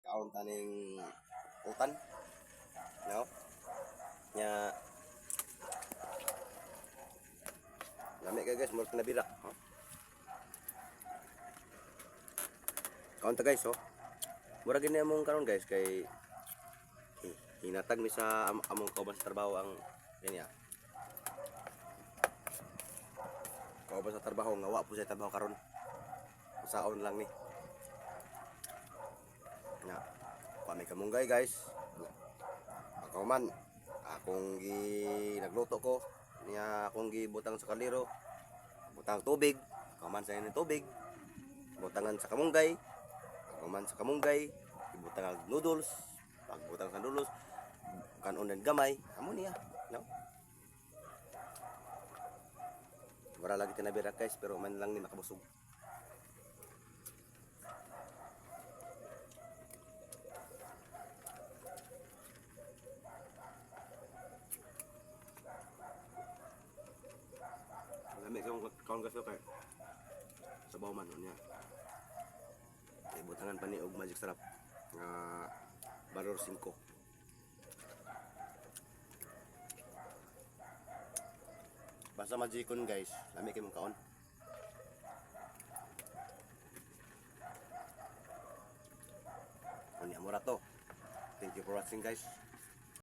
kaon taning utan. No? Nya lami ka guys, murag nabira. Oh. Kaon ta guys, oh. Murag gini among karon guys kay hinatag mi sa among kauban sa trabaho ang yan ya. Kauban sa trabaho nga wa po sa trabaho karon. Saon lang ni. Na kami kamunggay guys. Ako man akong nagluto ko niya akong gibutang sa kaliro. Butang tubig, ako man sa inyo tubig. Butangan sa kamunggay. Ako man sa kamunggay, ibutang ang noodles. Pagbutang sa noodles, kanon ng gamay, amo niya, no? Wala lagi tinabira guys, pero man lang ni makabusog. Lami kaon kaso kay sabaw man niya. Ibutangan pa ni og magic sarap nga Valor 5. Basta magikon guys, lami kay mong kaon. Unya mo ra to. Thank you for watching guys.